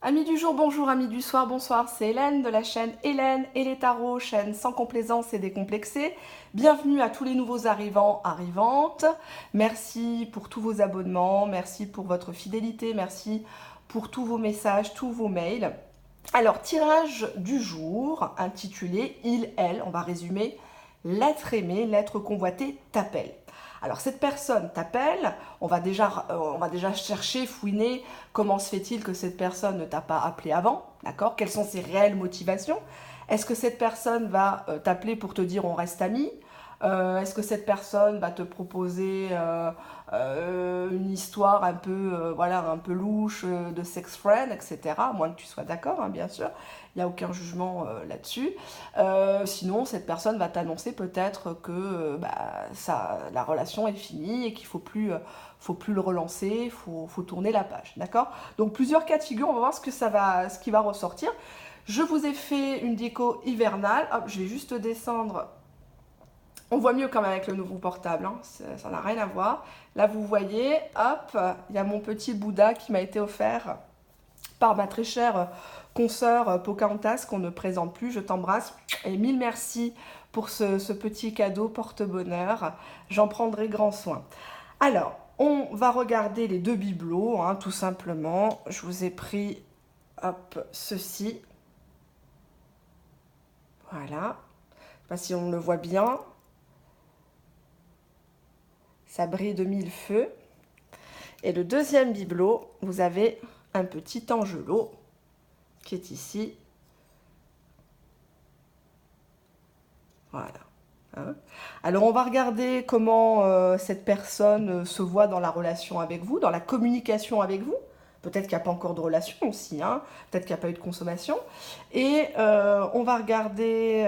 Amis du jour, bonjour, amis du soir, bonsoir, c'est Hélène de la chaîne Hélène et les tarots, chaîne sans complaisance et décomplexée. Bienvenue à tous les nouveaux arrivants, arrivantes. Merci pour tous vos abonnements, merci pour votre fidélité, merci pour tous vos messages, tous vos mails. Alors, tirage du jour intitulé Il, elle, on va résumer, l'être aimé, l'être convoité t'appelle. Alors cette personne t'appelle, on va déjà chercher, fouiner, comment se fait-il que cette personne ne t'a pas appelé avant, d'accord? Quelles sont ses réelles motivations? Est-ce que cette personne va t'appeler pour te dire on reste amis? Est-ce que cette personne va te proposer une histoire un peu, voilà, un peu louche de sex friend, etc. À moins que tu sois d'accord, hein, bien sûr. Il n'y a aucun jugement là-dessus. Sinon, cette personne va t'annoncer peut-être que la relation est finie et qu'il faut plus le relancer, faut tourner la page, d'accord? Donc plusieurs cas de figure, on va voir ce qui va ressortir. Je vous ai fait une déco hivernale. Hop, je vais juste descendre. On voit mieux quand même avec le nouveau portable, hein. Ça n'a rien à voir. Là, vous voyez, hop, il y a mon petit Bouddha qui m'a été offert par ma très chère consoeur Pocahontas qu'on ne présente plus. Je t'embrasse et mille merci pour ce petit cadeau porte-bonheur. J'en prendrai grand soin. Alors, on va regarder les deux bibelots, hein, tout simplement. Je vous ai pris, hop, ceci. Voilà. Je ne sais pas si on le voit bien. Ça brille de mille feux. Et le deuxième bibelot, vous avez un petit angelot qui est ici. Voilà. Hein. Alors on va regarder comment cette personne se voit dans la relation avec vous, dans la communication avec vous. Peut-être qu'il n'y a pas encore de relation aussi, hein. Peut-être qu'il n'y a pas eu de consommation. Et on va regarder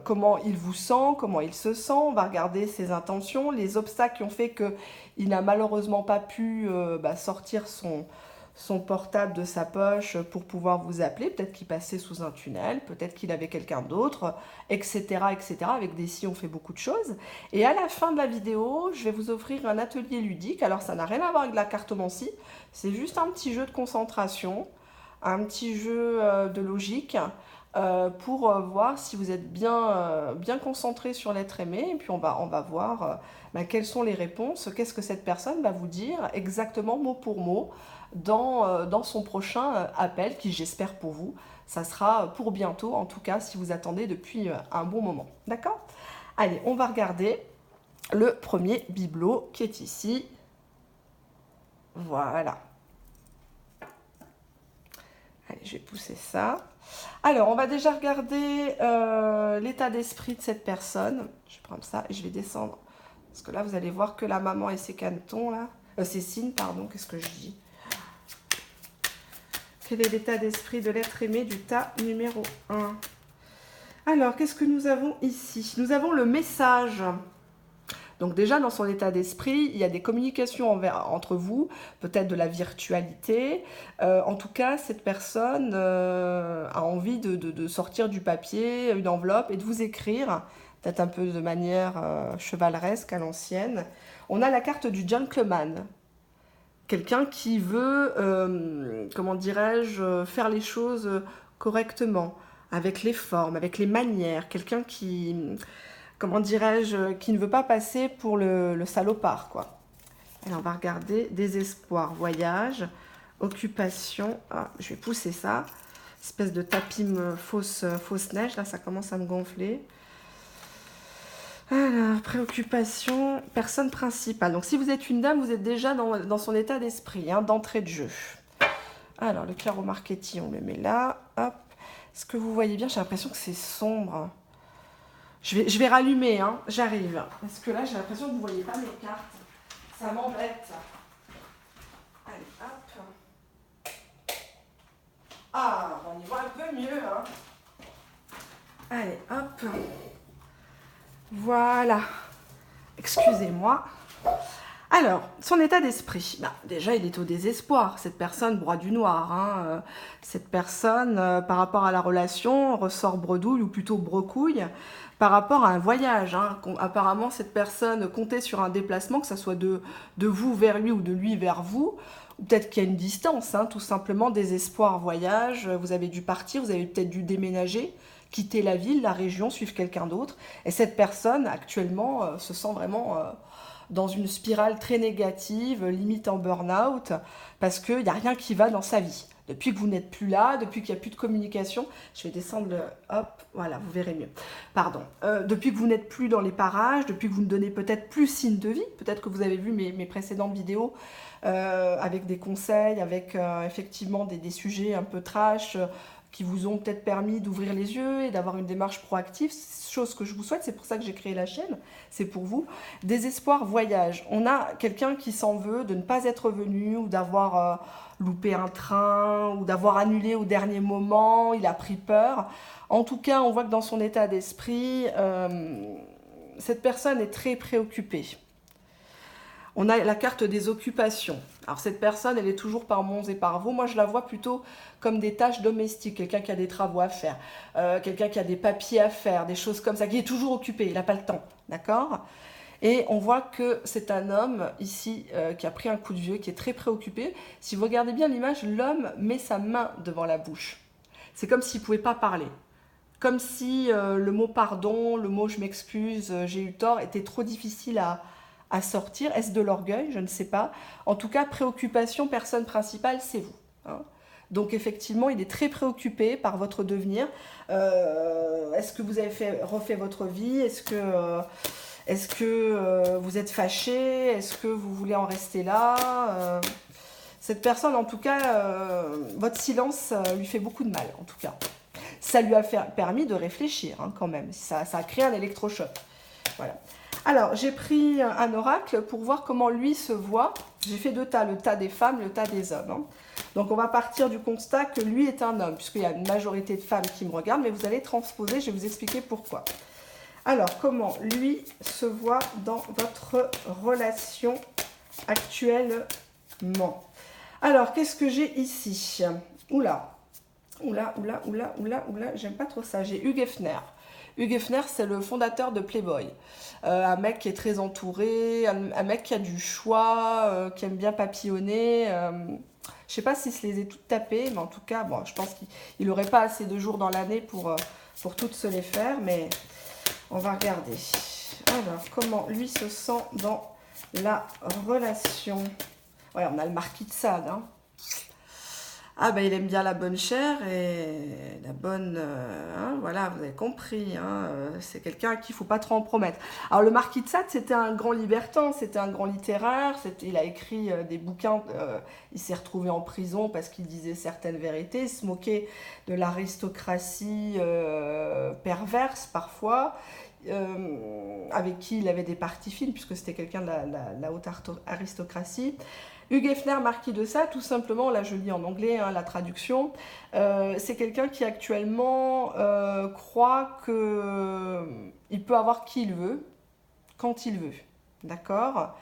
comment il vous sent, comment il se sent. On va regarder ses intentions, les obstacles qui ont fait qu'il n'a malheureusement pas pu sortir son portable de sa poche pour pouvoir vous appeler. Peut-être qu'il passait sous un tunnel, peut-être qu'il avait quelqu'un d'autre, etc., etc. Avec des si, on fait beaucoup de choses. Et à la fin de la vidéo, je vais vous offrir un atelier ludique. Alors, ça n'a rien à voir avec la cartomancie. C'est juste un petit jeu de concentration, un petit jeu de logique pour voir si vous êtes bien concentré sur l'être aimé. Et puis, on va voir quelles sont les réponses, qu'est-ce que cette personne va vous dire exactement mot pour mot dans son prochain appel, qui j'espère pour vous, ça sera pour bientôt, en tout cas si vous attendez depuis un bon moment. D'accord? Allez, on va regarder le premier bibelot qui est ici. Voilà. Allez, je vais pousser ça. Alors, on va déjà regarder l'état d'esprit de cette personne. Je vais prendre ça et je vais descendre. Parce que là, vous allez voir que la maman et ses canetons, là. Ses signes, pardon, qu'est-ce que je dis? Quel est l'état d'esprit de l'être aimé du tas numéro 1? Alors, qu'est-ce que nous avons ici? Nous avons le message. Donc déjà, dans son état d'esprit, il y a des communications entre vous, peut-être de la virtualité. En tout cas, cette personne a envie de sortir du papier, une enveloppe, et de vous écrire, peut-être un peu de manière chevaleresque à l'ancienne. On a la carte du gentleman. Quelqu'un qui veut, comment dirais-je, faire les choses correctement, avec les formes, avec les manières. Quelqu'un qui, comment dirais-je, qui ne veut pas passer pour le salopard, quoi. Alors, on va regarder désespoir, voyage, occupation. Ah, je vais pousser ça. Espèce de tapis fausse neige, là, ça commence à me gonfler. Alors, préoccupation, personne principale. Donc, si vous êtes une dame, vous êtes déjà dans son état d'esprit, hein, d'entrée de jeu. Alors, le claro marketing, on le met là. Hop. Est-ce que vous voyez bien? J'ai l'impression que c'est sombre. Je vais rallumer, hein. J'arrive. Parce que là, j'ai l'impression que vous ne voyez pas mes cartes. Ça m'embête. Allez, hop. Ah, on y voit un peu mieux, hein. Allez, hop. Voilà. Excusez-moi. Alors, son état d'esprit. Déjà, il est au désespoir. Cette personne broie du noir, hein. Cette personne, par rapport à la relation, ressort bredouille ou plutôt brecouille par rapport à un voyage, hein. Apparemment, cette personne comptait sur un déplacement, que ce soit de vous vers lui ou de lui vers vous, ou peut-être qu'il y a une distance, hein, tout simplement, désespoir, voyage, vous avez dû partir, vous avez peut-être dû déménager, quitter la ville, la région, suivre quelqu'un d'autre. Et cette personne, actuellement, se sent vraiment dans une spirale très négative, limite en burn-out, parce qu'il n'y a rien qui va dans sa vie. Depuis que vous n'êtes plus là, depuis qu'il n'y a plus de communication, je vais descendre le... Hop, voilà, vous verrez mieux. Pardon. Depuis que vous n'êtes plus dans les parages, depuis que vous ne donnez peut-être plus signe de vie, peut-être que vous avez vu mes précédentes vidéos avec des conseils, avec effectivement des sujets un peu trash, qui vous ont peut-être permis d'ouvrir les yeux et d'avoir une démarche proactive, chose que je vous souhaite, c'est pour ça que j'ai créé la chaîne, c'est pour vous. Désespoir, voyage. On a quelqu'un qui s'en veut de ne pas être venu ou d'avoir loupé un train ou d'avoir annulé au dernier moment, il a pris peur. En tout cas, on voit que dans son état d'esprit, cette personne est très préoccupée. On a la carte des occupations. Alors cette personne, elle est toujours par Mons et par Vaux. Moi, je la vois plutôt comme des tâches domestiques. Quelqu'un qui a des travaux à faire, quelqu'un qui a des papiers à faire, des choses comme ça, qui est toujours occupé, il n'a pas le temps, d'accord? Et on voit que c'est un homme ici qui a pris un coup de vieux, qui est très préoccupé. Si vous regardez bien l'image, l'homme met sa main devant la bouche. C'est comme s'il ne pouvait pas parler. Comme si le mot pardon, le mot je m'excuse, j'ai eu tort, était trop difficile à sortir. Est-ce de l'orgueil? Je ne sais pas. En tout cas, préoccupation, personne principale, c'est vous. Hein. Donc effectivement, il est très préoccupé par votre devenir. Est-ce que vous avez refait votre vie? Est-ce que vous êtes fâché? Est-ce que vous voulez en rester là? Cette personne, en tout cas, votre silence lui fait beaucoup de mal, en tout cas. Ça lui a permis de réfléchir, hein, quand même. Ça a créé un électrochoc. Voilà. Alors, j'ai pris un oracle pour voir comment lui se voit. J'ai fait deux tas, le tas des femmes, le tas des hommes. Hein. Donc, on va partir du constat que lui est un homme, puisqu'il y a une majorité de femmes qui me regardent, mais vous allez transposer, je vais vous expliquer pourquoi. Alors, comment lui se voit dans votre relation actuellement? Alors, qu'est-ce que j'ai ici? Oula, j'aime pas trop ça. J'ai Hugh Hefner. Hugh Hefner, c'est le fondateur de Playboy. Un mec qui est très entouré, un mec qui a du choix, qui aime bien papillonner. Je sais pas si je les ai toutes tapées, mais en tout cas, bon, je pense qu'il n'aurait pas assez de jours dans l'année pour toutes se les faire, mais on va regarder. Alors, comment lui se sent dans la relation? Ouais, on a le marquis de Sade, hein. Ah ben il aime bien la bonne chair et la bonne... hein, voilà, vous avez compris, hein, c'est quelqu'un à qui il ne faut pas trop en promettre. Alors le marquis de Sade, c'était un grand libertin, c'était un grand littéraire, il a écrit des bouquins, il s'est retrouvé en prison parce qu'il disait certaines vérités, il se moquait de l'aristocratie perverse parfois, avec qui il avait des parties fines, puisque c'était quelqu'un de la haute aristocratie. Hugh Hefner, marquis de Sade, tout simplement, là je lis en anglais hein, la traduction, c'est quelqu'un qui actuellement croit qu'il peut avoir qui il veut, quand il veut, d'accord?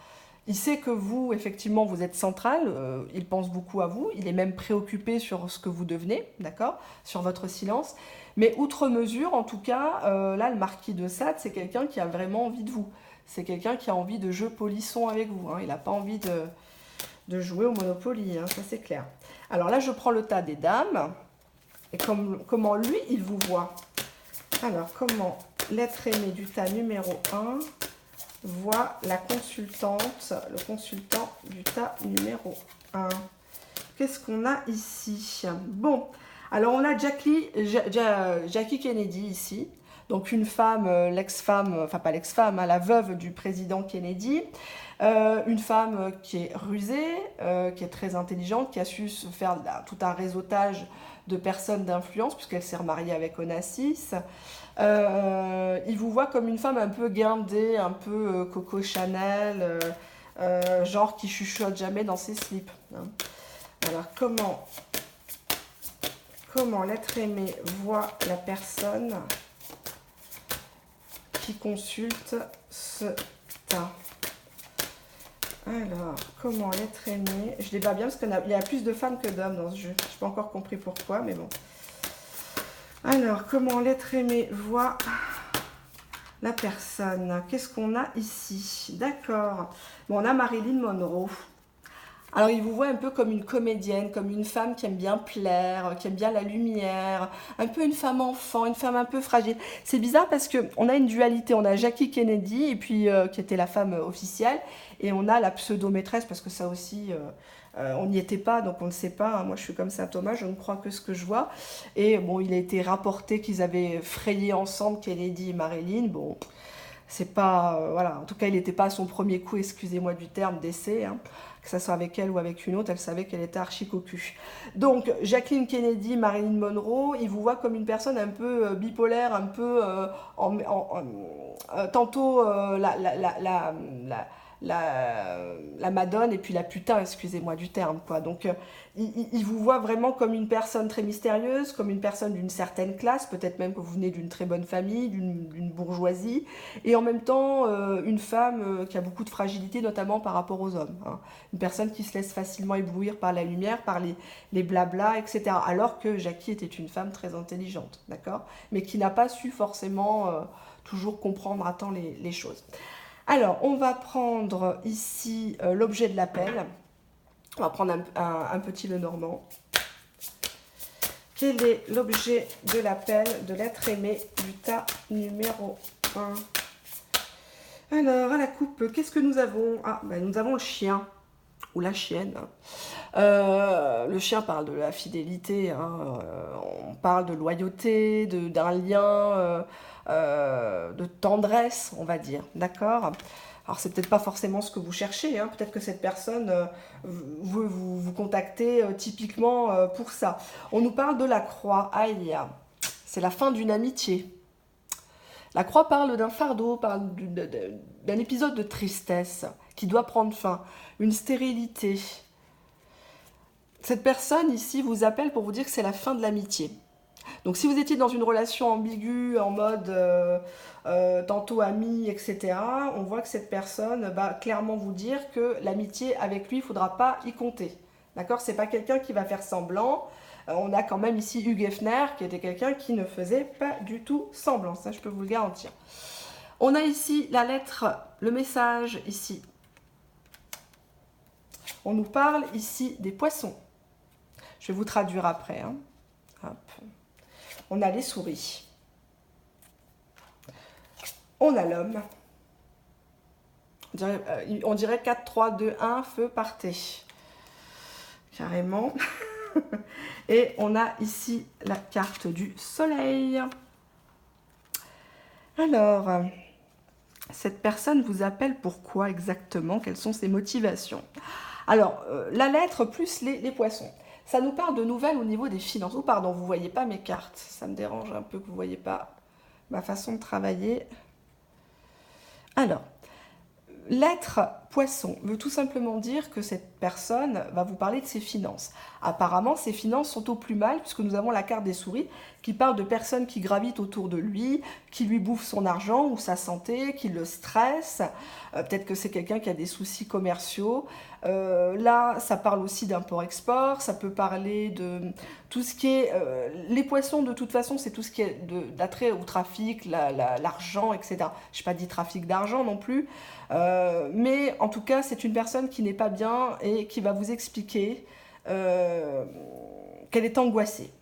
Il sait que vous, effectivement, vous êtes central, il pense beaucoup à vous, il est même préoccupé sur ce que vous devenez, d'accord? Sur votre silence, mais outre mesure, en tout cas, là le marquis de Sade, c'est quelqu'un qui a vraiment envie de vous, c'est quelqu'un qui a envie de jeu polisson avec vous, hein. Il n'a pas envie de jouer au Monopoly, hein, ça c'est clair. Alors là, je prends le tas des dames, et comment lui, il vous voit. Alors, comment l'être aimé du tas numéro 1 voit la consultante, le consultant du tas numéro 1. Qu'est-ce qu'on a ici? Bon, alors on a Jackie Kennedy ici, donc une femme, l'ex-femme, enfin pas l'ex-femme, hein, la veuve du président Kennedy, une femme qui est rusée, qui est très intelligente, qui a su se faire tout un réseautage de personnes d'influence, puisqu'elle s'est remariée avec Onassis. Il vous voit comme une femme un peu guindée, un peu Coco Chanel, genre qui chuchote jamais dans ses slips. Hein. Alors, comment l'être aimé voit la personne qui consulte ce tas? Alors, comment l'être aimé... Je débat bien parce qu'il y a plus de femmes que d'hommes dans ce jeu. Je n'ai pas encore compris pourquoi, mais bon. Alors, comment l'être aimé voit la personne? Qu'est-ce qu'on a ici? D'accord. Bon, on a Marilyn Monroe. Alors, il vous voit un peu comme une comédienne, comme une femme qui aime bien plaire, qui aime bien la lumière, un peu une femme enfant, une femme un peu fragile. C'est bizarre parce que on a une dualité. On a Jackie Kennedy, et puis qui était la femme officielle, et on a la pseudo-maîtresse, parce que ça aussi, on n'y était pas, donc on ne sait pas, hein. Moi, je suis comme Saint Thomas, je ne crois que ce que je vois. Et bon, il a été rapporté qu'ils avaient frayé ensemble, Kennedy et Marilyn. Bon, c'est pas, voilà, en tout cas, il n'était pas à son premier coup, excusez-moi du terme, d'essai, hein. Que ça soit avec elle ou avec une autre, elle savait qu'elle était archi cocu. Donc, Jacqueline Kennedy, Marilyn Monroe, ils vous voient comme une personne un peu bipolaire, un peu tantôt la madone et puis la putain, excusez-moi du terme, quoi. Donc, il vous voit vraiment comme une personne très mystérieuse, comme une personne d'une certaine classe, peut-être même que vous venez d'une très bonne famille, d'une bourgeoisie, et en même temps, une femme qui a beaucoup de fragilité, notamment par rapport aux hommes, hein. Une personne qui se laisse facilement éblouir par la lumière, par les blablas, etc. Alors que Jackie était une femme très intelligente, d'accord? Mais qui n'a pas su forcément toujours comprendre à temps les choses. Alors, on va prendre ici l'objet de l'appel. On va prendre un petit Lenormand. Quel est l'objet de l'appel de l'être aimé du tas numéro 1? Alors, à la coupe, qu'est-ce que nous avons? Ah, ben, nous avons le chien, ou la chienne. Le chien parle de la fidélité, hein. On parle de loyauté, d'un lien, de tendresse, on va dire, d'accord? Alors, c'est peut-être pas forcément ce que vous cherchez, hein. Peut-être que cette personne veut vous contacter typiquement pour ça. On nous parle de la croix. Aïe, c'est la fin d'une amitié. La croix parle d'un fardeau, parle d'un épisode de tristesse qui doit prendre fin, une stérilité. Cette personne ici vous appelle pour vous dire que c'est la fin de l'amitié. Donc si vous étiez dans une relation ambiguë, en mode tantôt ami, etc., on voit que cette personne va clairement vous dire que l'amitié avec lui, il ne faudra pas y compter. D'accord? C'est pas quelqu'un qui va faire semblant. On a quand même ici Hugh Hefner, qui était quelqu'un qui ne faisait pas du tout semblant. Ça, je peux vous le garantir. On a ici la lettre, le message ici. On nous parle ici des poissons. Je vais vous traduire après, hein. Hop. On a les souris. On a l'homme. On dirait 4, 3, 2, 1, feu, partez. Carrément. Et on a ici la carte du soleil. Alors, cette personne vous appelle pourquoi exactement? Quelles sont ses motivations? Alors, la lettre plus les poissons. Ça nous parle de nouvelles au niveau des finances. Oh, pardon, vous ne voyez pas mes cartes. Ça me dérange un peu que vous ne voyez pas ma façon de travailler. Alors, l'être poisson veut tout simplement dire que cette personne va vous parler de ses finances. Apparemment, ses finances sont au plus mal puisque nous avons la carte des souris qui parle de personnes qui gravitent autour de lui, qui lui bouffent son argent ou sa santé, qui le stressent. Peut-être que c'est quelqu'un qui a des soucis commerciaux. Là, ça parle aussi d'import-export, ça peut parler de tout ce qui est... les poissons, de toute façon, c'est tout ce qui est d'attrait au trafic, l'argent, etc. Je n'ai pas dit trafic d'argent non plus, mais en tout cas, c'est une personne qui n'est pas bien et qui va vous expliquer qu'elle est angoissée.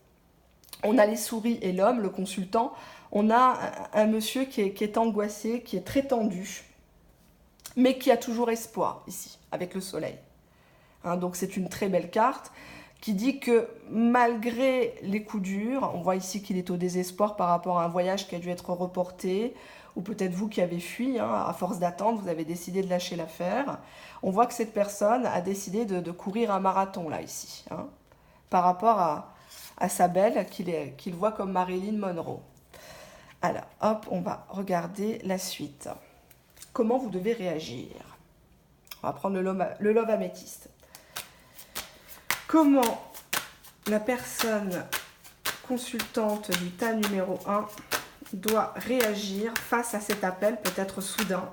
On a les souris et l'homme, le consultant. On a un monsieur qui est angoissé, qui est très tendu, mais qui a toujours espoir ici, avec le soleil. Hein, donc c'est une très belle carte qui dit que malgré les coups durs, on voit ici qu'il est au désespoir par rapport à un voyage qui a dû être reporté, ou peut-être vous qui avez fui, hein, à force d'attendre, vous avez décidé de lâcher l'affaire. On voit que cette personne a décidé de courir un marathon, là, ici, hein, par rapport à sa belle, qu'il voit comme Marilyn Monroe. Alors, hop, on va regarder la suite. Comment vous devez réagir? On va prendre le love améthyste. Comment la personne consultante du tas numéro 1 doit réagir face à cet appel, peut-être soudain?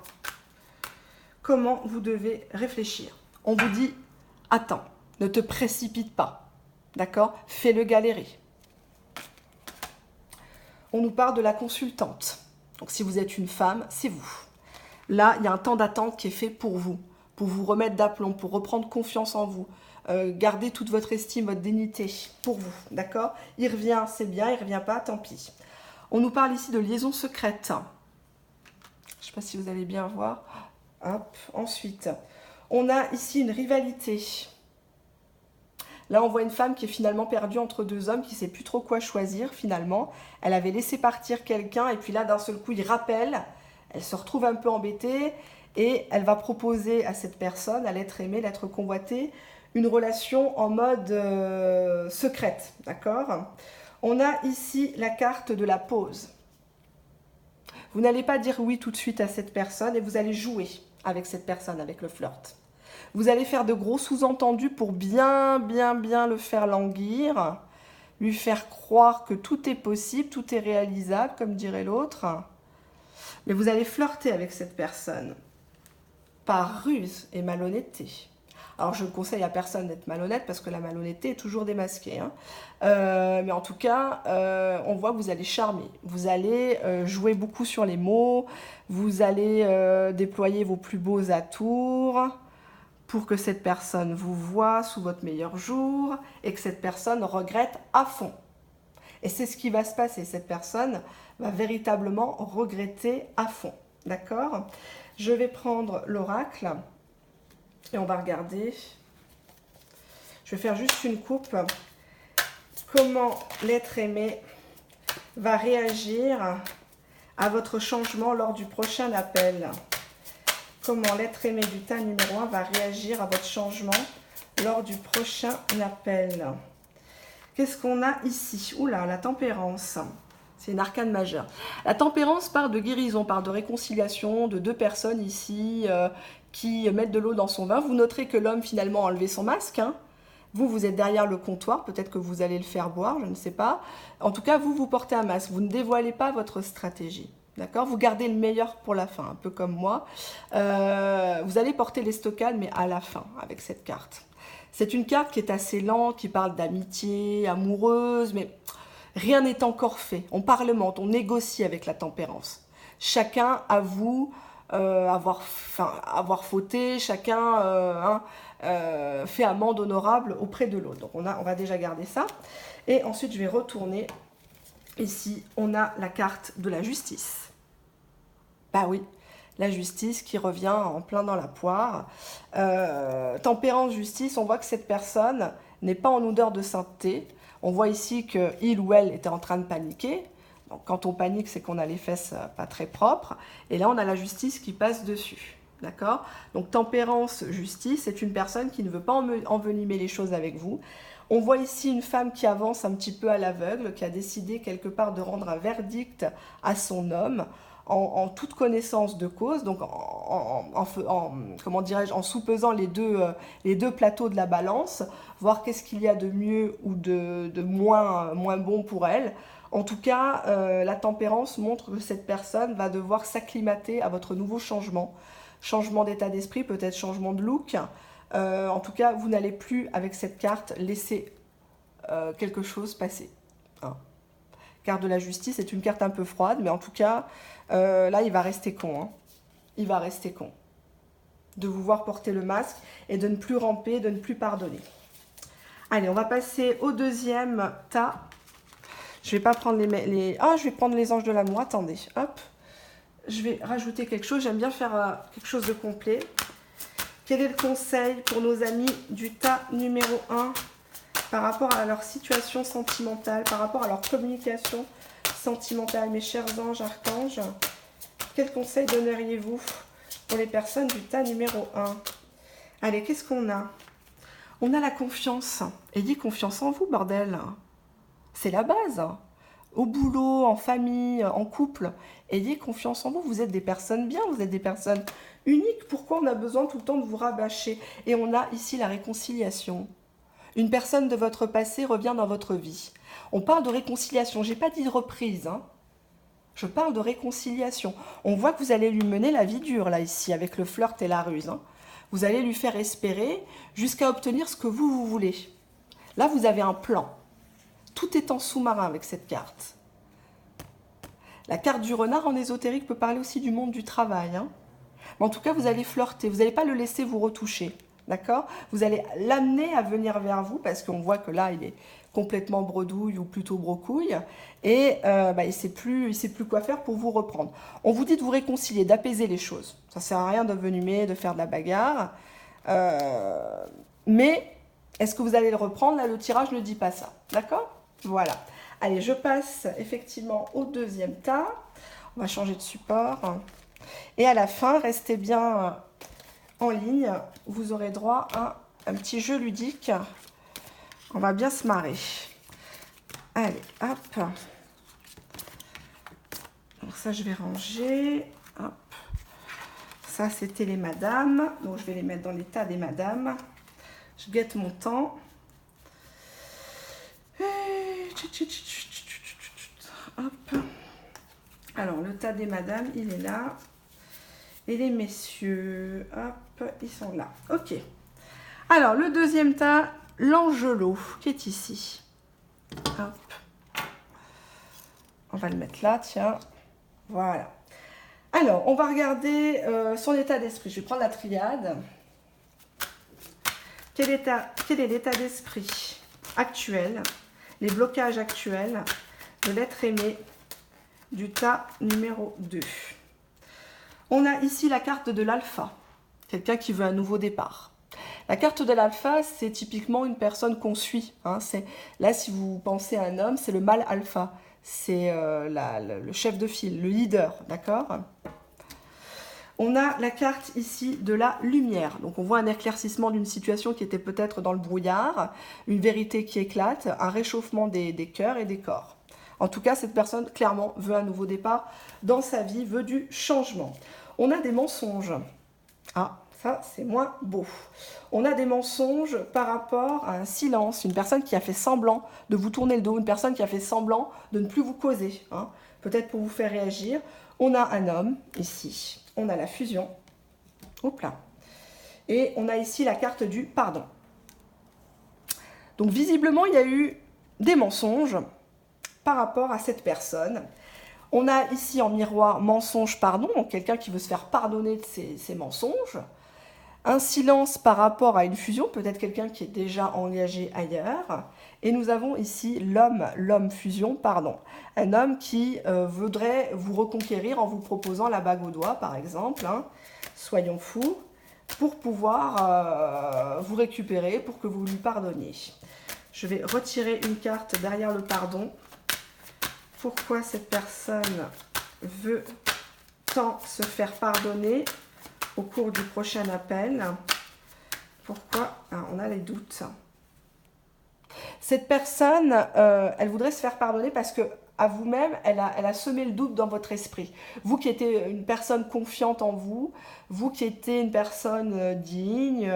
Comment vous devez réfléchir? On vous dit, attends, ne te précipite pas. D'accord? Fais-le galérer. On nous parle de la consultante. Donc si vous êtes une femme, c'est vous. Là, il y a un temps d'attente qui est fait pour vous. pour vous remettre d'aplomb, pour reprendre confiance en vous. Gardez toute votre estime, votre dignité pour vous, d'accord? Il revient, c'est bien, il revient pas, tant pis. On nous parle ici de liaison secrète. Je ne sais pas si vous allez bien voir. Hop. Ensuite, on a ici une rivalité. Là, on voit une femme qui est finalement perdue entre deux hommes, qui ne sait plus trop quoi choisir finalement. Elle avait laissé partir quelqu'un et puis là, d'un seul coup, il rappelle. Elle se retrouve un peu embêtée et elle va proposer à cette personne, à l'être aimé, l'être convoité, une relation en mode secrète, d'accord? On a ici la carte de la pause. Vous n'allez pas dire oui tout de suite à cette personne et vous allez jouer avec cette personne, avec le flirt. Vous allez faire de gros sous-entendus pour bien le faire languir, lui faire croire que tout est possible, tout est réalisable, comme dirait l'autre. Mais vous allez flirter avec cette personne par ruse et malhonnêteté. Alors, je ne conseille à personne d'être malhonnête parce que la malhonnêteté est toujours démasquée. Hein. Mais en tout cas, on voit que vous allez charmer. Vous allez jouer beaucoup sur les mots. Vous allez déployer vos plus beaux atours pour que cette personne vous voie sous votre meilleur jour et que cette personne regrette à fond. Et c'est ce qui va se passer. Cette personne va véritablement regretter à fond. D'accord? Je vais prendre l'oracle. Et on va regarder, je vais faire juste une coupe, comment l'être aimé va réagir à votre changement lors du prochain appel. Comment l'être aimé du tas numéro 1 va réagir à votre changement lors du prochain appel. Qu'est-ce qu'on a ici? Oula, la tempérance. C'est une arcane majeure. La tempérance part de guérison, part de réconciliation de deux personnes ici qui mettent de l'eau dans son vin. Vous noterez que l'homme finalement a enlevé son masque. Hein. Vous êtes derrière le comptoir. Peut-être que vous allez le faire boire, je ne sais pas. En tout cas, vous portez un masque. Vous ne dévoilez pas votre stratégie. D'accord? Vous gardez le meilleur pour la fin, un peu comme moi. Vous allez porter les stockades, mais à la fin, avec cette carte. C'est une carte qui est assez lente, qui parle d'amitié, amoureuse, mais rien n'est encore fait. On parlemente, on négocie avec la tempérance. Chacun avoue avoir fauté, chacun fait amende honorable auprès de l'autre. Donc on va déjà garder ça. Et ensuite, je vais retourner. Ici, on a la carte de la justice. Bah oui, la justice qui revient en plein dans la poire. Tempérance, justice, on voit que cette personne n'est pas en odeur de sainteté. On voit ici qu'il ou elle était en train de paniquer. Donc, quand on panique, c'est qu'on a les fesses pas très propres. Et là, on a la justice qui passe dessus. D'accord? Donc, tempérance, justice, c'est une personne qui ne veut pas envenimer les choses avec vous. On voit ici une femme qui avance un petit peu à l'aveugle, qui a décidé quelque part de rendre un verdict à son homme en toute connaissance de cause, donc comment dirais-je, en soupesant les deux plateaux de la balance, voir qu'est-ce qu'il y a de mieux ou de moins bon pour elle. En tout cas, la tempérance montre que cette personne va devoir s'acclimater à votre nouveau changement. Changement d'état d'esprit, peut-être changement de look. En tout cas, vous n'allez plus, avec cette carte, laisser quelque chose passer. Hein. Carte de la justice est une carte un peu froide, mais en tout cas, là, il va rester con. Hein. Il va rester con. De vous voir porter le masque et de ne plus ramper, de ne plus pardonner. Allez, on va passer au deuxième tas. Je vais pas prendre je vais prendre les anges de l'amour. Attendez, hop. Je vais rajouter quelque chose. J'aime bien faire quelque chose de complet. Quel est le conseil pour nos amis du tas numéro 1 par rapport à leur situation sentimentale, par rapport à leur communication sentimentale, mes chers anges, archanges? Quel conseil donneriez-vous pour les personnes du tas numéro 1? Allez, qu'est-ce qu'on a? On a la confiance. Ayez confiance en vous, bordel. C'est la base. Au boulot, en famille, en couple, ayez confiance en vous. Vous êtes des personnes bien, vous êtes des personnes uniques. Pourquoi on a besoin tout le temps de vous rabâcher? Et on a ici la réconciliation. Une personne de votre passé revient dans votre vie. On parle de réconciliation. Je n'ai pas dit de reprise. Hein. Je parle de réconciliation. On voit que vous allez lui mener la vie dure, là, ici, avec le flirt et la ruse. Hein. Vous allez lui faire espérer jusqu'à obtenir ce que vous voulez. Là, vous avez un plan. Tout est en sous-marin avec cette carte. La carte du renard en ésotérique peut parler aussi du monde du travail. Hein. Mais en tout cas, vous allez flirter. Vous n'allez pas le laisser vous retoucher. D'accord? Vous allez l'amener à venir vers vous parce qu'on voit que là, il est complètement bredouille ou plutôt brocouille. Et bah, il ne sait plus quoi faire pour vous reprendre. On vous dit de vous réconcilier, d'apaiser les choses. Ça ne sert à rien d'envenimer, de faire de la bagarre. Mais est-ce que vous allez le reprendre? Là, le tirage ne dit pas ça. D'accord? Voilà. Allez, je passe effectivement au deuxième tas. On va changer de support. Et à la fin, restez bien en ligne. Vous aurez droit à un petit jeu ludique. On va bien se marrer. Allez, hop. Donc ça, je vais ranger. Hop. Ça, c'était les madames. Donc, je vais les mettre dans les tas des madames. Je guette mon temps. Hop. Alors, le tas des madames, il est là. Et les messieurs, hop, ils sont là. Ok. Alors, le deuxième tas, l'Angelo, qui est ici. Hop. On va le mettre là, tiens. Voilà. Alors, on va regarder son état d'esprit. Je vais prendre la triade. Quel est l'état d'esprit actuel, les blocages actuels de l'être aimé du tas numéro 2. On a ici la carte de l'alpha, quelqu'un qui veut un nouveau départ. La carte de l'alpha, c'est typiquement une personne qu'on suit. Hein. Là, si vous pensez à un homme, c'est le mâle alpha. C'est le chef de file, le leader, d'accord? On a la carte ici de la lumière. Donc on voit un éclaircissement d'une situation qui était peut-être dans le brouillard, une vérité qui éclate, un réchauffement des cœurs et des corps. En tout cas, cette personne, clairement, veut un nouveau départ dans sa vie, veut du changement. On a des mensonges. Ah, ça, c'est moins beau. On a des mensonges par rapport à un silence, une personne qui a fait semblant de vous tourner le dos, une personne qui a fait semblant de ne plus vous causer, hein, peut-être pour vous faire réagir. On a un homme, ici. On a la fusion. Hop là. Et on a ici la carte du pardon. Donc, visiblement, il y a eu des mensonges par rapport à cette personne. On a ici en miroir mensonge, pardon, donc quelqu'un qui veut se faire pardonner de ses mensonges. Un silence par rapport à une fusion, peut-être quelqu'un qui est déjà engagé ailleurs. Et nous avons ici l'homme fusion, pardon. Un homme qui voudrait vous reconquérir en vous proposant la bague au doigt, par exemple. Hein. Soyons fous, pour pouvoir vous récupérer, pour que vous lui pardonniez. Je vais retirer une carte derrière le pardon. Pourquoi cette personne veut tant se faire pardonner au cours du prochain appel? Pourquoi? On a les doutes. Cette personne, elle voudrait se faire pardonner parce que à vous-même, elle a semé le doute dans votre esprit. Vous qui étiez une personne confiante en vous, vous qui étiez une personne digne,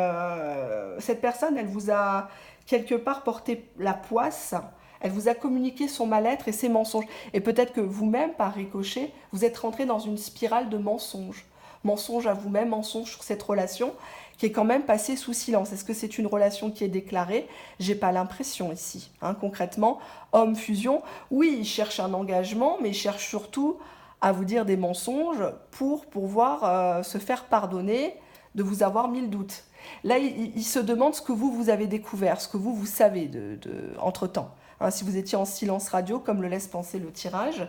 cette personne, elle vous a quelque part porté la poisse. Elle vous a communiqué son mal-être et ses mensonges. Et peut-être que vous-même, par ricochet, vous êtes rentré dans une spirale de mensonges. Mensonge à vous-même, mensonge sur cette relation qui est quand même passée sous silence. Est-ce que c'est une relation qui est déclarée? J'ai pas l'impression ici. Hein, concrètement, homme fusion, oui, il cherche un engagement, mais il cherche surtout à vous dire des mensonges pour pouvoir se faire pardonner de vous avoir mis le doute. Là, il se demande ce que vous avez découvert, ce que vous savez entre-temps. Hein, si vous étiez en silence radio, comme le laisse penser le tirage,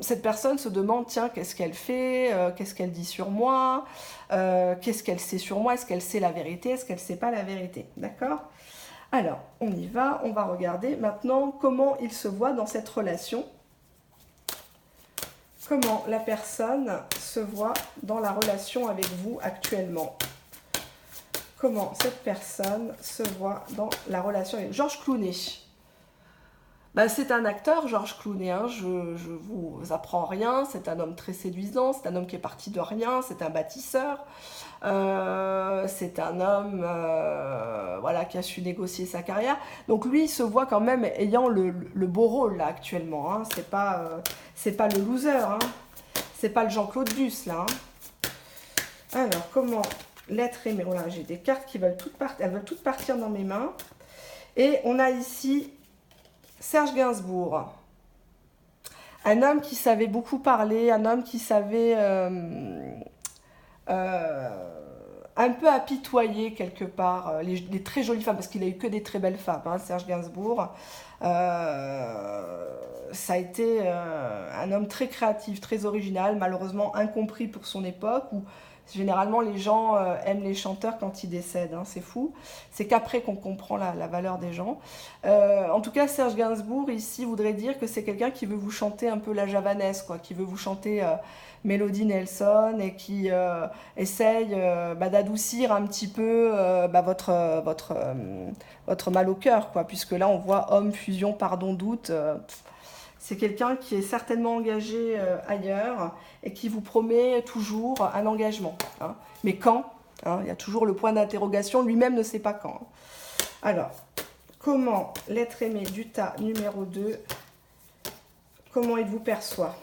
cette personne se demande, tiens, qu'est-ce qu'elle fait, qu'est-ce qu'elle dit sur moi, qu'est-ce qu'elle sait sur moi, est-ce qu'elle sait la vérité, est-ce qu'elle ne sait pas la vérité, d'accord? Alors, on y va, on va regarder maintenant comment il se voit dans cette relation, comment la personne se voit dans la relation avec vous actuellement. Comment cette personne se voit dans la relation avec Georges Clooney. Ben, c'est un acteur, Georges Clooney, hein, je vous apprends rien, c'est un homme très séduisant, c'est un homme qui est parti de rien, c'est un bâtisseur, c'est un homme voilà, qui a su négocier sa carrière. Donc lui, il se voit quand même ayant le beau rôle là actuellement, hein. C'est pas le loser, hein. C'est pas le Jean-Claude Duss là. Hein. Alors, comment l'être aimé, voilà, j'ai des cartes qui veulent toutes partir, elles veulent toutes partir dans mes mains. Et on a ici Serge Gainsbourg, un homme qui savait beaucoup parler, un homme qui savait un peu apitoyé quelque part, les très jolies femmes, parce qu'il a eu que des très belles femmes, hein, Serge Gainsbourg. Ça a été un homme très créatif, très original, malheureusement incompris pour son époque, où généralement les gens aiment les chanteurs quand ils décèdent, hein, c'est fou. C'est qu'après qu'on comprend la valeur des gens. En tout cas, Serge Gainsbourg, ici, voudrait dire que c'est quelqu'un qui veut vous chanter un peu la javanaise, quoi, qui veut vous chanter Mélodie Nelson et qui essaye d'adoucir un petit peu votre mal au cœur, quoi, puisque là, on voit homme, fusion, pardon, doute. C'est quelqu'un qui est certainement engagé ailleurs et qui vous promet toujours un engagement, hein. Mais quand, hein, il y a toujours le point d'interrogation, lui-même ne sait pas quand. Alors, comment l'être aimé du tas numéro 2, comment il vous perçoit?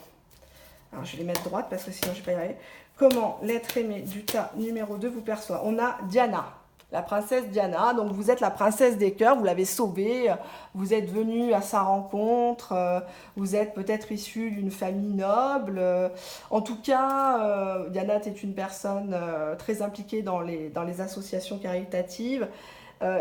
Alors, je vais les mettre droite parce que sinon je ne vais pas y arriver. Comment l'être aimé du tas numéro 2 vous perçoit? On a Diana. La princesse Diana, donc vous êtes la princesse des cœurs, vous l'avez sauvée, vous êtes venu à sa rencontre, vous êtes peut-être issu d'une famille noble. En tout cas, Diana est une personne très impliquée dans les associations caritatives.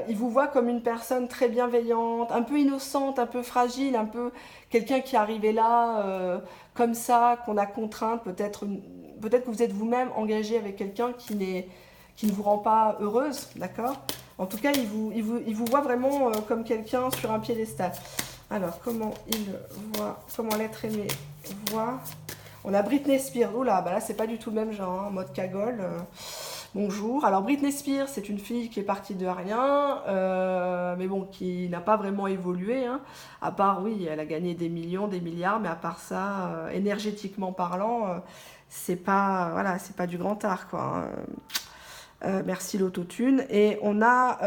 Il vous voit comme une personne très bienveillante, un peu innocente, un peu fragile, un peu quelqu'un qui est arrivé là comme ça, qu'on a contrainte, peut-être que vous êtes vous-même engagé avec quelqu'un qui ne vous rend pas heureuse, d'accord? En tout cas, il vous voit vraiment comme quelqu'un sur un piédestal. Alors, comment l'être aimé voit? On a Britney Spears. Oula, bah là, c'est pas du tout le même genre, hein, mode cagole. Bonjour. Alors, Britney Spears, c'est une fille qui est partie de rien, mais bon, qui n'a pas vraiment évolué, hein. À part, oui, elle a gagné des millions, des milliards, mais à part ça, énergétiquement parlant, c'est pas, voilà, c'est pas du grand art, quoi, hein. Merci l'autotune. Et on a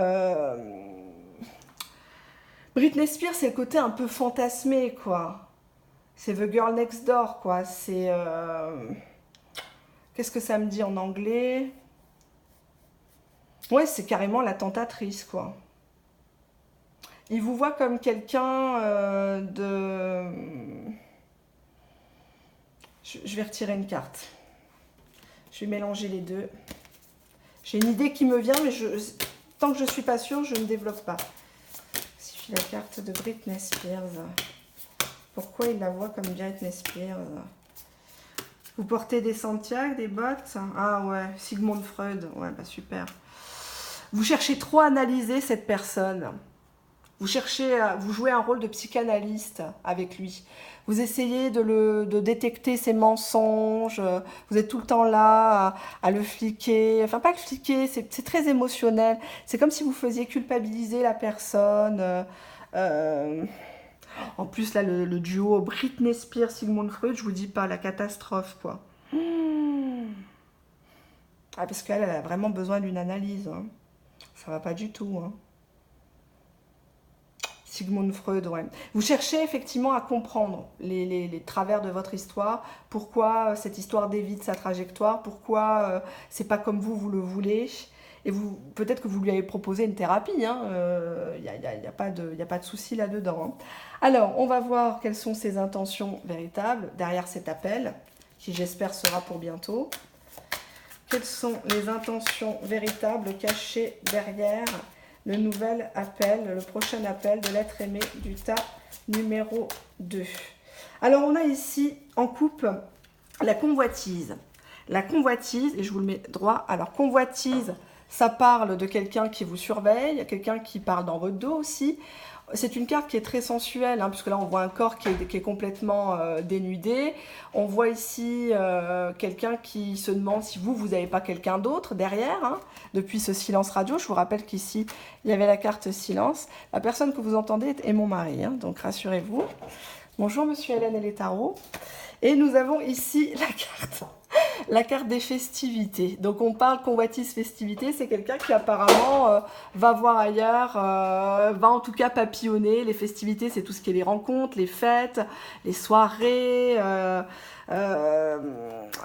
Britney Spears, c'est le côté un peu fantasmé, quoi. C'est The Girl Next Door, quoi. C'est qu'est-ce que ça me dit en anglais? Ouais, c'est carrément la tentatrice, quoi. Il vous voit comme quelqu'un de... Je vais retirer une carte. Je vais mélanger les deux. J'ai une idée qui me vient, mais tant que je ne suis pas sûre, je ne développe pas. Si je fais la carte de Britney Spears, pourquoi il la voit comme Britney Spears? Vous portez des Santiago, des bottes? Ah ouais, Sigmund Freud. Ouais, bah super. Vous cherchez trop à analyser cette personne. Vous jouez un rôle de psychanalyste avec lui. Vous essayez de détecter ses mensonges. Vous êtes tout le temps là à le fliquer. Enfin, pas le fliquer, c'est très émotionnel. C'est comme si vous faisiez culpabiliser la personne. En plus, là, le duo Britney Spears, Sigmund Freud, je vous dis pas, la catastrophe, quoi. Ah, parce qu'elle a vraiment besoin d'une analyse, hein. Ça va pas du tout, hein. Sigmund Freud, ouais. Vous cherchez effectivement à comprendre les travers de votre histoire, pourquoi cette histoire dévie de sa trajectoire, pourquoi c'est pas comme vous le voulez. Et peut-être que vous lui avez proposé une thérapie, hein. Y a pas de souci là-dedans, hein. Alors, on va voir quelles sont ses intentions véritables derrière cet appel, qui j'espère sera pour bientôt. Quelles sont les intentions véritables cachées derrière le nouvel appel, le prochain appel de l'être aimé du tas numéro 2. Alors, on a ici en coupe la convoitise. La convoitise, et je vous le mets droit. Alors, convoitise, ça parle de quelqu'un qui vous surveille, quelqu'un qui parle dans votre dos aussi. C'est une carte qui est très sensuelle, hein, puisque là, on voit un corps qui est complètement dénudé. On voit ici quelqu'un qui se demande si vous n'avez pas quelqu'un d'autre derrière, hein, depuis ce silence radio. Je vous rappelle qu'ici, il y avait la carte silence. La personne que vous entendez est mon mari, hein, donc rassurez-vous. Bonjour, monsieur Hélène et les tarots. Et nous avons ici la carte des festivités. Donc on parle convoitise festivité, c'est quelqu'un qui apparemment va voir ailleurs, va en tout cas papillonner. Les festivités, c'est tout ce qui est les rencontres, les fêtes, les soirées.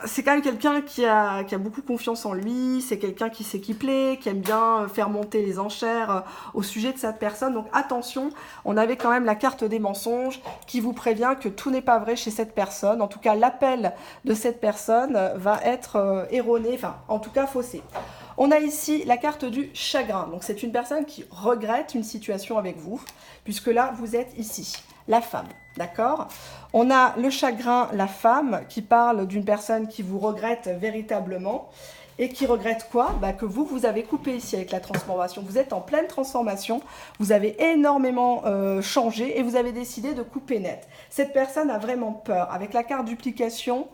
C'est quand même quelqu'un qui a beaucoup confiance en lui, c'est quelqu'un qui sait qui plaît, qui aime bien faire monter les enchères au sujet de cette personne. Donc attention, on avait quand même la carte des mensonges qui vous prévient que tout n'est pas vrai chez cette personne. En tout cas, l'appel de cette personne va va être erronée, enfin en tout cas faussée. On a ici la carte du chagrin. Donc c'est une personne qui regrette une situation avec vous, puisque là vous êtes ici, la femme, d'accord? On a le chagrin, la femme, qui parle d'une personne qui vous regrette véritablement. Et qui regrette quoi? Que vous avez coupé ici avec la transformation. Vous êtes en pleine transformation, vous avez énormément changé et vous avez décidé de couper net. Cette personne a vraiment peur. Avec la carte duplication,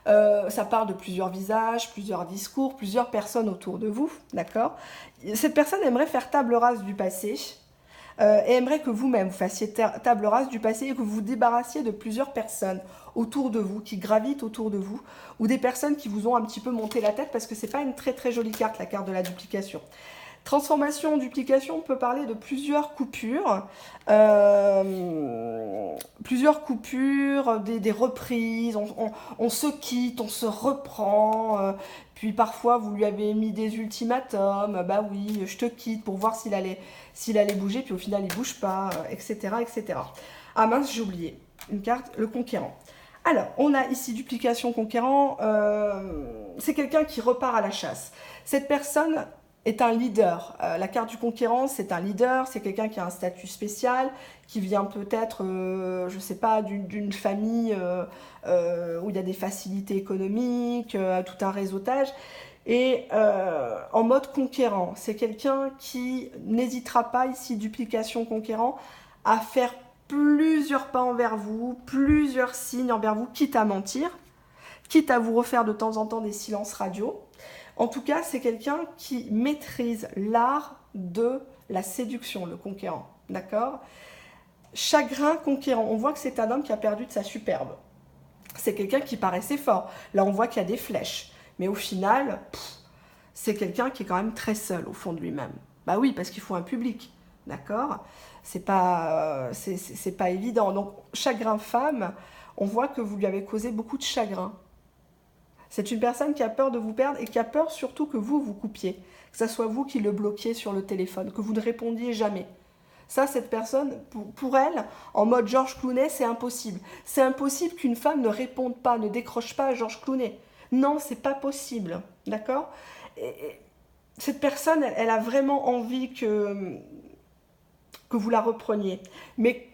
ça parle de plusieurs visages, plusieurs discours, plusieurs personnes autour de vous, d'accord? Cette personne aimerait faire table rase du passé et aimerait que vous-même vous fassiez table rase du passé et que vous vous débarrassiez de plusieurs personnes autour de vous, qui gravitent autour de vous, ou des personnes qui vous ont un petit peu monté la tête, parce que c'est pas une très très jolie carte, la carte de la duplication. Transformation, duplication, on peut parler de plusieurs coupures, des reprises, on se quitte, on se reprend, puis parfois vous lui avez mis des ultimatums, bah oui, je te quitte, pour voir s'il allait bouger, puis au final il bouge pas, etc., etc. Ah mince, j'ai oublié, une carte, le conquérant. Alors, on a ici duplication conquérant, c'est quelqu'un qui repart à la chasse. Cette personne est un leader. La carte du conquérant, c'est un leader, c'est quelqu'un qui a un statut spécial, qui vient peut-être, je ne sais pas, d'une famille où il y a des facilités économiques, tout un réseautage. Et en mode conquérant, c'est quelqu'un qui n'hésitera pas, ici, duplication conquérant, à faire plusieurs pas envers vous, plusieurs signes envers vous, quitte à mentir, quitte à vous refaire de temps en temps des silences radio. En tout cas, c'est quelqu'un qui maîtrise l'art de la séduction, le conquérant, d'accord? Chagrin conquérant, on voit que c'est un homme qui a perdu de sa superbe. C'est quelqu'un qui paraissait fort. Là, on voit qu'il y a des flèches. Mais au final, c'est quelqu'un qui est quand même très seul au fond de lui-même. Bah oui, parce qu'il faut un public, d'accord? C'est pas évident. Donc, chagrin femme, on voit que vous lui avez causé beaucoup de chagrin. C'est une personne qui a peur de vous perdre et qui a peur surtout que vous coupiez. Que ce soit vous qui le bloquiez sur le téléphone, que vous ne répondiez jamais. Ça, cette personne, pour elle, en mode Georges Clooney, c'est impossible. C'est impossible qu'une femme ne réponde pas, ne décroche pas à Georges Clooney. Non, c'est pas possible, d'accord? Et cette personne, elle a vraiment envie que vous la repreniez. Mais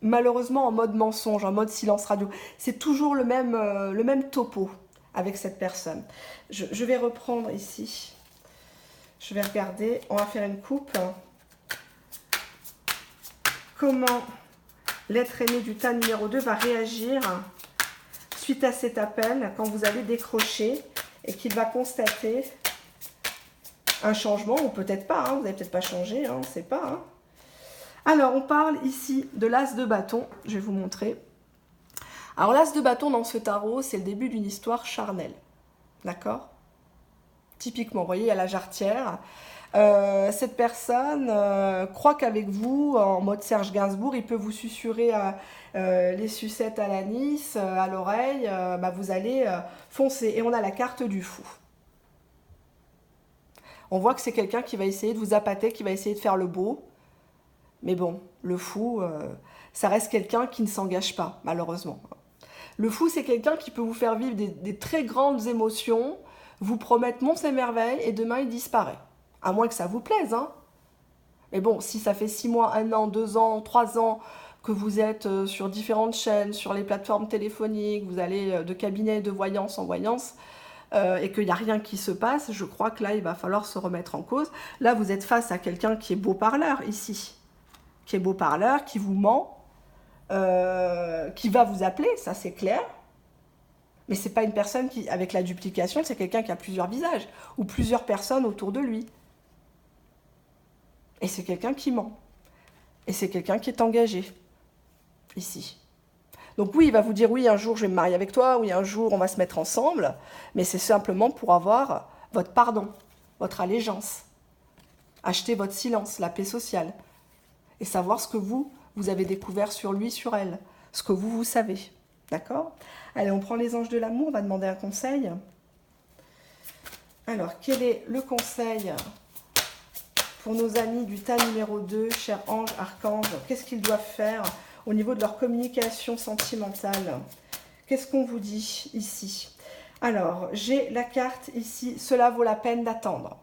malheureusement, en mode mensonge, en mode silence radio. C'est toujours le même topo avec cette personne. Je vais reprendre ici. Je vais regarder. On va faire une coupe. Comment l'être aimé du tas numéro 2 va réagir suite à cet appel quand vous allez décrocher et qu'il va constater un changement, ou peut-être pas, hein, vous n'avez peut-être pas changé, hein, on ne sait pas. Hein. Alors, on parle ici de l'as de bâton, je vais vous montrer. Alors, l'as de bâton dans ce tarot, c'est le début d'une histoire charnelle, d'accord? Typiquement, vous voyez, il y a la jarretière. Cette personne croit qu'avec vous, en mode Serge Gainsbourg, il peut vous susurrer les sucettes à l'anis, à l'oreille, vous allez foncer. Et on a la carte du fou. On voit que c'est quelqu'un qui va essayer de vous appâter, qui va essayer de faire le beau. Mais bon, le fou, ça reste quelqu'un qui ne s'engage pas, malheureusement. Le fou, c'est quelqu'un qui peut vous faire vivre des très grandes émotions, vous promettre monts et merveilles, et demain, il disparaît. À moins que ça vous plaise, hein. Mais bon, si ça fait 6 mois, 1 an, 2 ans, 3 ans que vous êtes sur différentes chaînes, sur les plateformes téléphoniques, vous allez de cabinet de voyance en voyance, et qu'il n'y a rien qui se passe, je crois que là, il va falloir se remettre en cause. Là, vous êtes face à quelqu'un qui est beau parleur, ici. Qui est beau parleur, qui vous ment, qui va vous appeler, ça c'est clair. Mais ce n'est pas une personne qui, avec la duplication, c'est quelqu'un qui a plusieurs visages, ou plusieurs personnes autour de lui. Et c'est quelqu'un qui ment. Et c'est quelqu'un qui est engagé, ici. Donc oui, il va vous dire, oui, un jour je vais me marier avec toi, oui, un jour on va se mettre ensemble, mais c'est simplement pour avoir votre pardon, votre allégeance, acheter votre silence, la paix sociale, et savoir ce que vous avez découvert sur lui, sur elle, ce que vous savez, d'accord? Allez, on prend les anges de l'amour, on va demander un conseil. Alors, quel est le conseil pour nos amis du tas numéro 2, chers anges, archanges? Qu'est-ce qu'ils doivent faire au niveau de leur communication sentimentale? Qu'est-ce qu'on vous dit ici? Alors, j'ai la carte ici, cela vaut la peine d'attendre.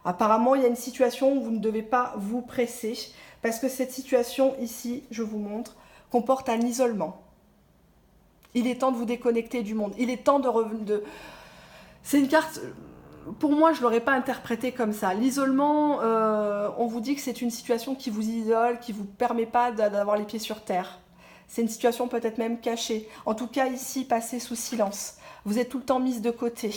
Apparemment, il y a une situation où vous ne devez pas vous presser, parce que cette situation ici, je vous montre, comporte un isolement. Il est temps de vous déconnecter du monde. Il est temps de revenir. C'est une carte. Pour moi, je ne l'aurais pas interprétée comme ça. L'isolement, on vous dit que c'est une situation qui vous isole, qui ne vous permet pas d'avoir les pieds sur terre. C'est une situation peut-être même cachée. En tout cas, ici, passez sous silence. Vous êtes tout le temps mise de côté.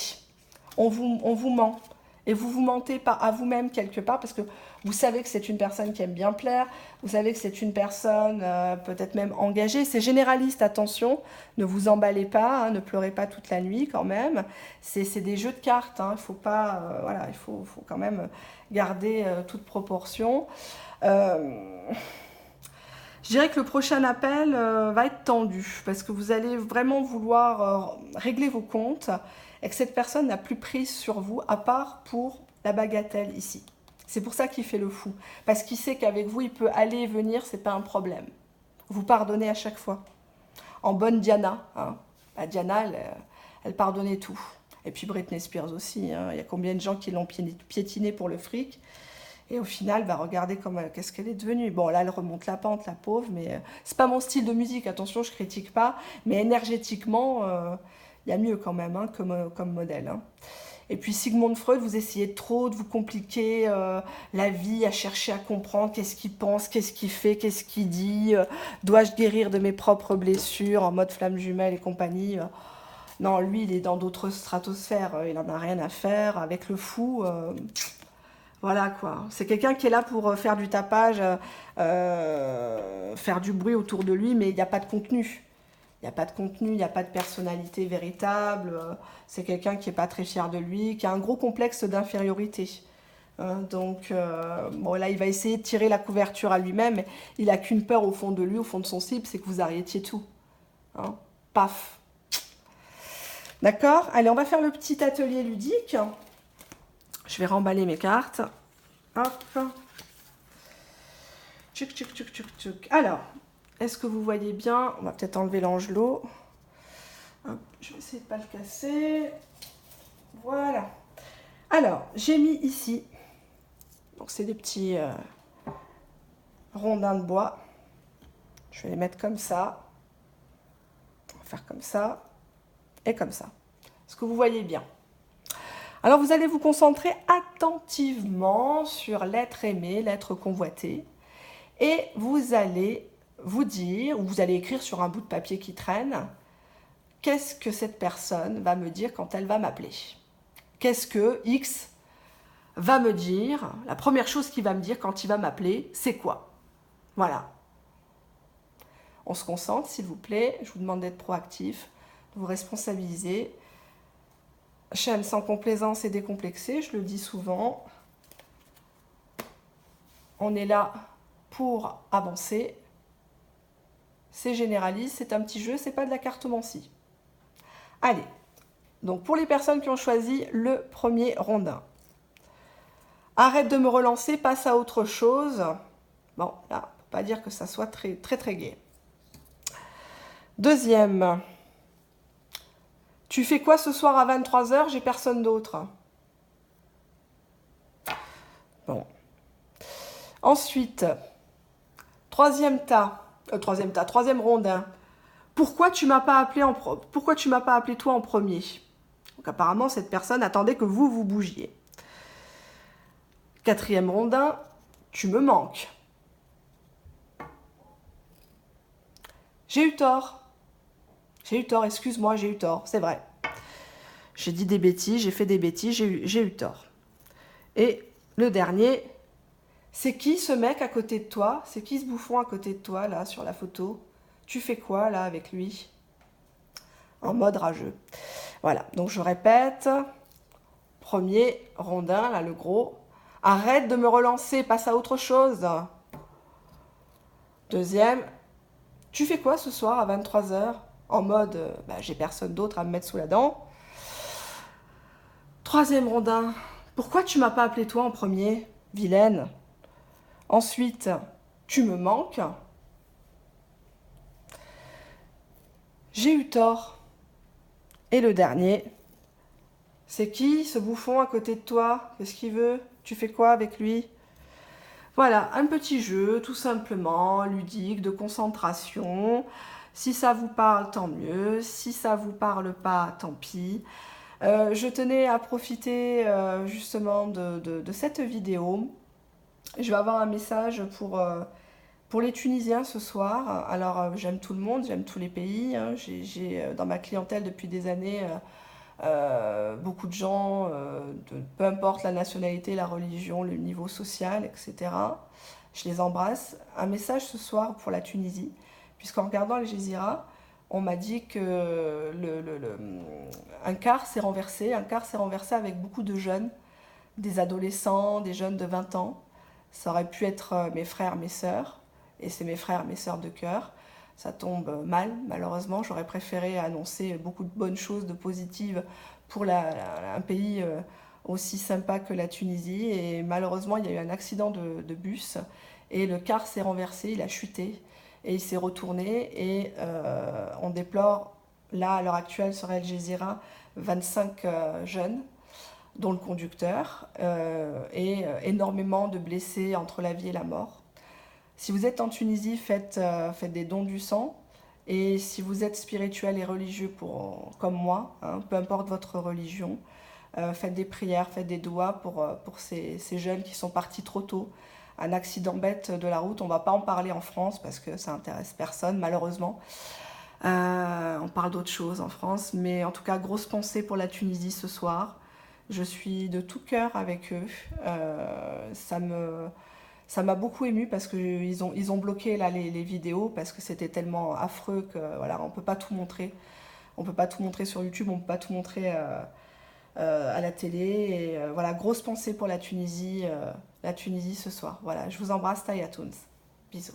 On vous ment. Et vous vous mentez pas à vous-même quelque part, parce que vous savez que c'est une personne qui aime bien plaire, vous savez que c'est une personne peut-être même engagée. C'est généraliste, attention, ne vous emballez pas, hein, ne pleurez pas toute la nuit quand même. C'est des jeux de cartes, hein, il faut pas, voilà, il faut quand même garder toute proportion. Je dirais que le prochain appel va être tendu, parce que vous allez vraiment vouloir régler vos comptes, et que cette personne n'a plus prise sur vous, à part pour la bagatelle ici. C'est pour ça qu'il fait le fou, parce qu'il sait qu'avec vous, il peut aller et venir, c'est pas un problème. Vous pardonnez à chaque fois. En bonne Diana, hein. La Diana, elle pardonnait tout. Et puis Britney Spears aussi, hein. Il y a combien de gens qui l'ont piétinée pour le fric. Et au final, bah, regardez qu'est-ce qu'elle est devenue. Bon, là, elle remonte la pente, la pauvre, mais c'est pas mon style de musique, attention, je critique pas. Mais énergétiquement, il y a mieux quand même, hein, comme modèle. Hein. Et puis Sigmund Freud, vous essayez trop de vous compliquer la vie, à chercher à comprendre qu'est-ce qu'il pense, qu'est-ce qu'il fait, qu'est-ce qu'il dit. Dois-je guérir de mes propres blessures en mode flamme jumelle et compagnie. Non, lui, il est dans d'autres stratosphères. Il en a rien à faire avec le fou. Voilà quoi, c'est quelqu'un qui est là pour faire du tapage, faire du bruit autour de lui, mais il n'y a pas de contenu. Il n'y a pas de contenu, il n'y a pas de personnalité véritable. C'est quelqu'un qui n'est pas très fier de lui, qui a un gros complexe d'infériorité. Donc, bon, là, il va essayer de tirer la couverture à lui-même. Mais il n'a qu'une peur au fond de lui, au fond de son cible, c'est que vous arrêtiez tout. Hein, paf. D'accord? Allez, on va faire le petit atelier ludique. Je vais remballer mes cartes. Hop. Tchouk, tchouk, tchouk, tchouk, tchouk. Alors, est-ce que vous voyez bien? On va peut-être enlever l'angelot. Je vais essayer de ne pas le casser. Voilà. Alors, j'ai mis ici. Donc, c'est des petits rondins de bois. Je vais les mettre comme ça. On va faire comme ça. Et comme ça. Est-ce que vous voyez bien? Alors, vous allez vous concentrer attentivement sur l'être aimé, l'être convoité. Et vous allez vous dire, ou vous allez écrire sur un bout de papier qui traîne, qu'est-ce que cette personne va me dire quand elle va m'appeler? Qu'est-ce que X va me dire? La première chose qu'il va me dire quand il va m'appeler, c'est quoi? Voilà. On se concentre, s'il vous plaît. Je vous demande d'être proactif, de vous responsabiliser. Chaîne sans complaisance et décomplexée, je le dis souvent. On est là pour avancer. C'est généraliste, c'est un petit jeu, c'est pas de la cartomancie. Allez, donc pour les personnes qui ont choisi le premier rondin. Arrête de me relancer, passe à autre chose. Bon, là, faut pas dire que ça soit très très gai. Deuxième. Tu fais quoi ce soir à 23 h? J'ai personne d'autre. Bon. Ensuite, troisième rondin. Pourquoi tu m'as pas appelé toi en premier? Donc apparemment, cette personne attendait que vous bougiez. Quatrième rondin, tu me manques. J'ai eu tort. Excuse-moi, j'ai eu tort, c'est vrai. J'ai dit des bêtises, j'ai fait des bêtises, j'ai eu tort. Et le dernier, c'est qui ce mec à côté de toi? C'est qui ce bouffon à côté de toi, là, sur la photo? Tu fais quoi, là, avec lui? En mode rageux. Voilà, donc je répète. Premier rondin, là, le gros. Arrête de me relancer, passe à autre chose. Deuxième, tu fais quoi ce soir à 23 h? En mode, j'ai personne d'autre à me mettre sous la dent. Troisième rondin, pourquoi tu m'as pas appelé toi en premier, vilaine? Ensuite, tu me manques. J'ai eu tort. Et le dernier, c'est qui ce bouffon à côté de toi? Qu'est-ce qu'il veut? Tu fais quoi avec lui? Voilà, un petit jeu tout simplement, ludique, de concentration. Si ça vous parle, tant mieux. Si ça vous parle pas, tant pis. Je tenais à profiter justement de cette vidéo. Je vais avoir un message pour les Tunisiens ce soir. Alors j'aime tout le monde, j'aime tous les pays, hein. J'ai dans ma clientèle depuis des années beaucoup de gens, peu importe la nationalité, la religion, le niveau social, etc. Je les embrasse. Un message ce soir pour la Tunisie, puisqu'en regardant Al Jazeera, on m'a dit que un quart s'est renversé. Un quart s'est renversé avec beaucoup de jeunes, des adolescents, des jeunes de 20 ans. Ça aurait pu être mes frères, mes sœurs, et c'est mes frères, mes sœurs de cœur. Ça tombe mal, malheureusement. J'aurais préféré annoncer beaucoup de bonnes choses, de positives pour un pays aussi sympa que la Tunisie. Et malheureusement, il y a eu un accident de bus et le car s'est renversé, il a chuté et il s'est retourné. Et on déplore, là, à l'heure actuelle, sur Al Jazeera, 25 jeunes dont le conducteur, et énormément de blessés entre la vie et la mort. Si vous êtes en Tunisie, faites des dons du sang. Et si vous êtes spirituel et religieux comme moi, hein, peu importe votre religion, faites des prières, faites des doigts pour ces jeunes qui sont partis trop tôt. Un accident bête de la route, on ne va pas en parler en France parce que ça intéresse personne, malheureusement. On parle d'autres choses en France, mais en tout cas, grosse pensée pour la Tunisie ce soir. Je suis de tout cœur avec eux. Ça m'a beaucoup émue parce qu'ils ont bloqué là, les vidéos parce que c'était tellement affreux que voilà, on peut pas tout montrer. On peut pas tout montrer sur YouTube, on peut pas tout montrer à la télé. Et voilà, grosse pensée pour la Tunisie ce soir. Voilà, je vous embrasse, Tayatoons. Bisous.